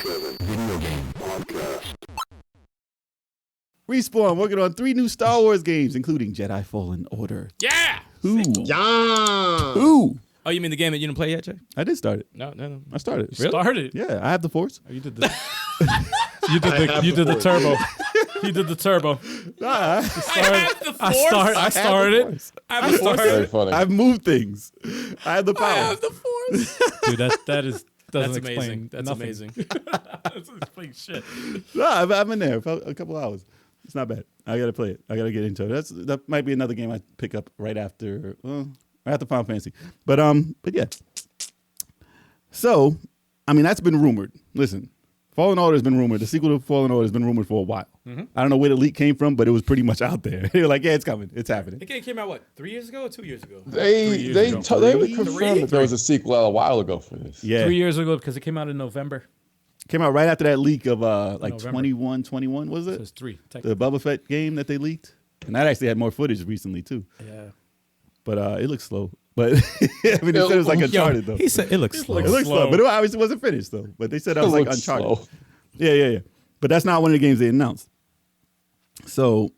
Video game podcast. Respawn working on 3 new Star Wars games, including Jedi Fallen Order. Yeah. Who? Yeah. Who? Oh, you mean the game that you didn't play yet, Jay? I did start it. No. I started. You started? Yeah, I have the Force. Oh, you did the. you did the turbo. He did the turbo. Nah, I started. Very funny. I've moved things. I have the power. I have the Force. Dude, that doesn't That's explain amazing. That's nothing. amazing. That doesn't explain shit. Nah, I'm in there for a couple hours. It's not bad. I gotta play it. I gotta get into it. That might be another game I pick up right after Final Fantasy. But yeah. So, I mean, that's been rumored. Listen, Fallen Order has been rumored. The sequel to Fallen Order has been rumored for a while. Mm-hmm. I don't know where the leak came from, but it was pretty much out there. They were like, yeah, it's coming. It's happening. It came out, what, 3 years ago or 2 years ago? They confirmed that there was a sequel a while ago for this. Yeah. 3 years ago because it came out in November. Came out right after that leak of November. 21, was So it? it's 3. The Boba Fett game that they leaked. And that actually had more footage recently, too. Yeah. But it looks slow. But I mean, they said it was like Uncharted, though. He said it looks slow. It looks slow, but it obviously wasn't finished, though. But they said that was like Uncharted. Slow. Yeah. But that's not one of the games they announced. So,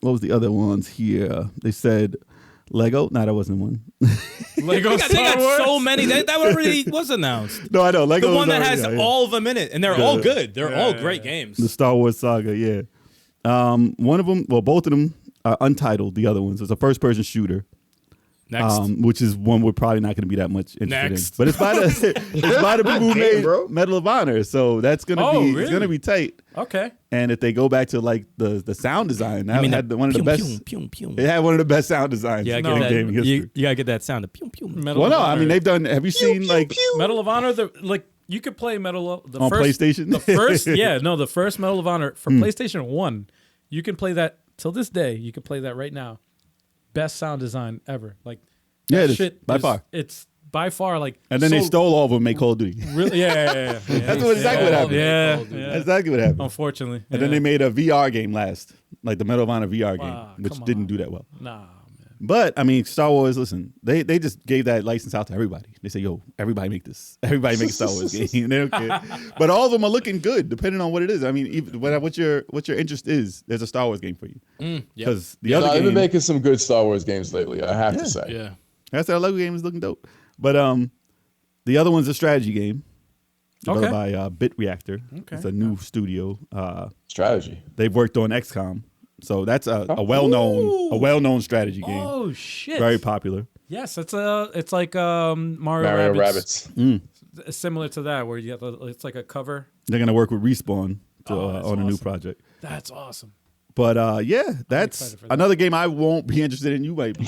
what was the other ones here? They said Lego. No, that wasn't one. Lego They got so many. That already was announced. No, I know. Lego. The one was that already has out, all of them in it, and they're all good. They're all great games. the Star Wars saga. Yeah. One of them, well, both of them are untitled. The other ones, it's a first-person shooter. Next. Which is one we're probably not going to be that much interested Next. in. But it's by the people who made Medal of Honor, so that's gonna be really? it's gonna be tight. Okay. And if they go back to like the sound design, that had one of the best. Pew, pew. It had one of the best sound designs Yeah, in get that, gaming history. you gotta get that sound of pew pew. Well, no, I mean they've done. Have you seen like Medal of Honor? You could play Medal of the on first, PlayStation? The first, the first Medal of Honor for PlayStation 1. You can play that till this day. You can play that right now. Best sound design ever. Like Yeah, that it is, by far. It's by far like. And then they stole all of them and made Call of Duty. Really, yeah. That's exactly what happened. Yeah, That's exactly what happened. Unfortunately, And then they made a VR game last, like the Medal of Honor VR game, which come didn't on. do that well. Nah, man. But I mean, Star Wars. Listen, they just gave that license out to everybody. They say, "Yo, everybody make this. Everybody make a Star Wars game." They don't care. But all of them are looking good, depending on what it is. I mean, even what your interest is, there's a Star Wars game for you. Because the other They've game, been making some good Star Wars games lately, I have to say. Yeah. that's that Lego game is looking dope. But the other one's a strategy game developed by Bit Reactor. Okay. It's a new studio. Strategy. They've worked on XCOM, so that's a well-known strategy game. Oh shit! Very popular. Yes, it's like Mario Rabbids. It's similar to that where you have it's like a cover. They're gonna work with Respawn on a new awesome. project. That's awesome. But that's excited for that. another game I won't be interested in. You might be.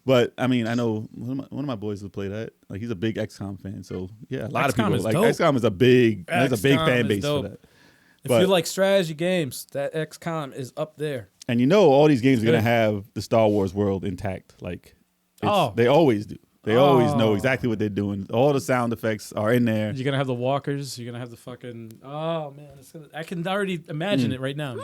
But I mean, I know one of my boys will play that. Like he's a big XCOM fan, so yeah, a lot of XCOM people is like dope. XCOM is a big. There's a big XCOM fan is base dope. for that. If But- you like strategy games, that XCOM is up there. And you know, all these games are gonna Good. have the Star Wars world intact. Like, Oh. they always do. They always know Oh. exactly what they're doing. All the sound effects are in there. You're gonna have the walkers. You're gonna have the fucking. Oh man, I can already imagine it right now.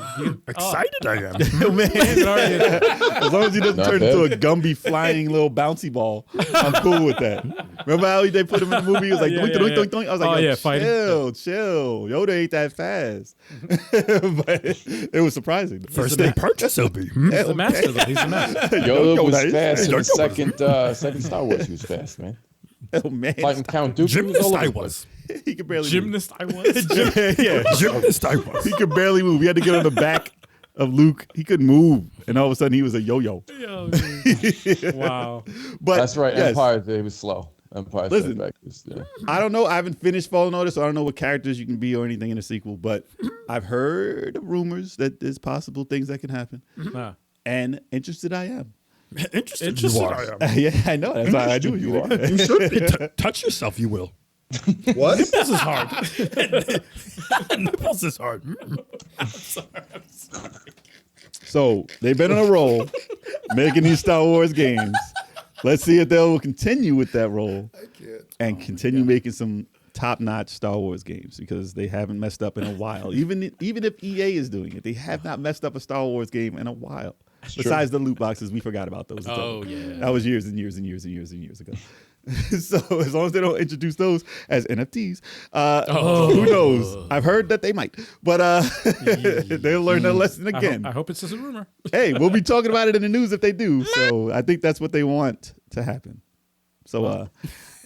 Excited I am. Oh, man. As long as he doesn't Not turn bad. into a Gumby flying little bouncy ball, I'm cool with that. Remember how they put him in the movie? He was like, Yeah, doink, yeah, doink, yeah. doink, doink. I was like, Oh, yo, yeah, fighting. chill. Yoda ain't that fast. But it was surprising. First day purchase will be. He's the master though. He's the master. Yoda was nice. fast in the Yoda second Star Wars. He was fast, man. Oh, man. Fighting Count Dooku. Gymnast I was. He could barely Gymnast I was. move. Yeah. Gymnast I was. He could barely move. We had to get on the back of Luke. He couldn't move. And all of a sudden, he was a yo-yo. Yo, dude. Wow. But That's right. yes, Empire, he was slow. Empire Listen. Strikes Back was, yeah. I don't know. I haven't finished Fallen Order, so I don't know what characters you can be or anything in the sequel. But I've heard of rumors that there's possible things that can happen. Nah. And interested I am. Interested you are. Yeah, I know. That's how I do. You are. You should be. Touch yourself, you will. What? Nipples is hard. Nipples is hard. So they've been on a roll making these Star Wars games. Let's see if they'll continue with that role and continue making some top-notch Star Wars games because they haven't messed up in a while. Even if EA is doing it, they have not messed up a Star Wars game in a while. Besides the loot boxes, we forgot about those. Oh, yeah. That was years and years and years and years and years ago. So as long as they don't introduce those as NFTs, who knows? I've heard that they might, but they'll learn their lesson again. I hope it's just a rumor. Hey, we'll be talking about it in the news if they do. So I think that's what they want to happen. So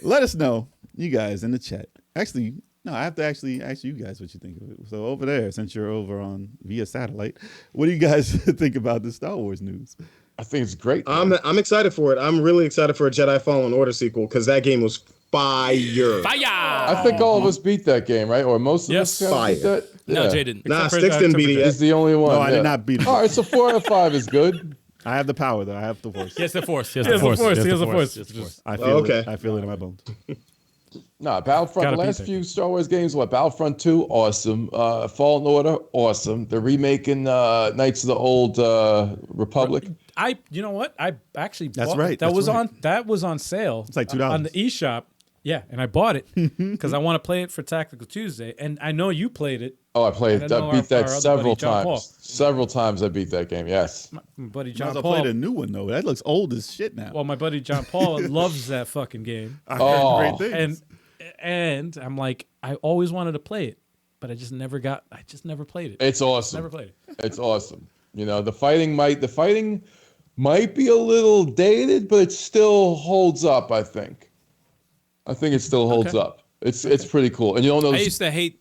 let us know, you guys in the chat. Actually, no, I have to actually ask you guys what you think of it. So over there, since you're over on via satellite, what do you guys think about the Star Wars news? I think it's great. I'm excited for it. I'm really excited for a Jedi Fallen Order sequel because that game was fire. I think all of us beat that game, right? Or most of us Fire. beat that. No, Yeah. Jay didn't. Nah, Except for- Sticks didn't beat it He's yet. the only one. No, I did not beat it. All right, so 4 out of 5 is good. I have the power, though. I have the force. Yes, the Force. Yes, He the has the Force. Force. Yes, He has the the Force. Force. Yes, the Force. I feel okay. it. I feel it in my bones. No, Battlefront, Gotta the beat last that few Star Wars games, Battlefront 2, awesome. Fallen Order, awesome. They're remaking Knights of the Old Republic. You know what? I actually That's bought, right, That that's was right. on sale. It's like $2. on the eShop. Yeah, and I bought it because I want to play it for Tactical Tuesday, and I know you played it. Oh, I played. And I know I beat that our other several buddy, John Paul. times. Several times I beat that game. Yes. My buddy Might John as well Paul. play the new one though. That looks old as shit now. Well, my buddy John Paul loves that fucking game, I heard Oh. great things. and I'm like, I always wanted to play it, but I just never played it. It's awesome. Never played it. It's awesome. You know, the fighting might be a little dated, but it still holds up, I think. I think it still holds up. It's pretty cool. And you don't know I used to hate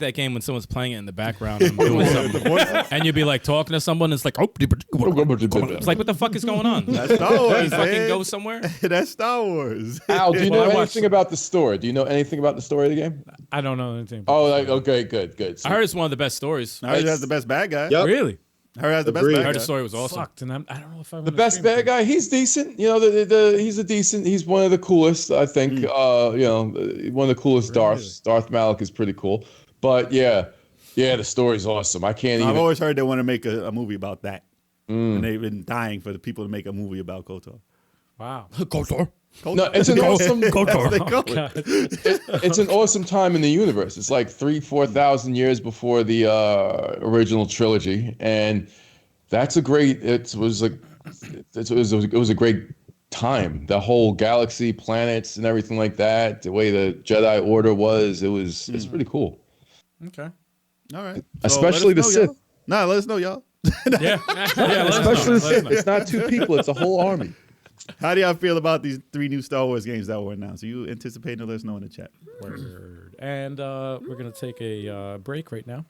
that game when someone's playing it in the background and doing something. And you'd be like talking to someone, and it's like, it's like, what the fuck is going on? That's Star Wars, You fucking man. go somewhere? That's Star Wars. Al, do you Well, know I watched- anything about the story? Do you know anything about the story of the game? I don't know anything. Oh, okay, good. So I heard it's one of the best stories. I heard he has the best bad guy. Yep. Really? I heard he has the best Agreed. I bad heard guy. the story was awesome. Fucked, and I don't know if I the best bad guy, he's decent. You know, he's one of the coolest, I think. You know, one of the coolest Darths. Darth Malak is pretty cool. But yeah, the story's awesome. I can't I've even. always heard they want to make a movie about that. And they've been dying for the people to make a movie about KOTOR. Wow. KOTOR. No, it's an awesome. They call Oh, it. God. It's an awesome time in the universe. It's like 4,000 years before the original trilogy, and that's a great. It was a great time. The whole galaxy, planets, and everything like that. The way the Jedi Order was, it's pretty cool. Okay. All right. Especially let us the know, Sith. y'all. Nah, let us know, y'all. Yeah. Especially the Sith. It's not 2 people. It's a whole army. How do y'all feel about these 3 new Star Wars games that were announced? Are you anticipating to let us know in the chat? Word. And we're gonna take a break right now.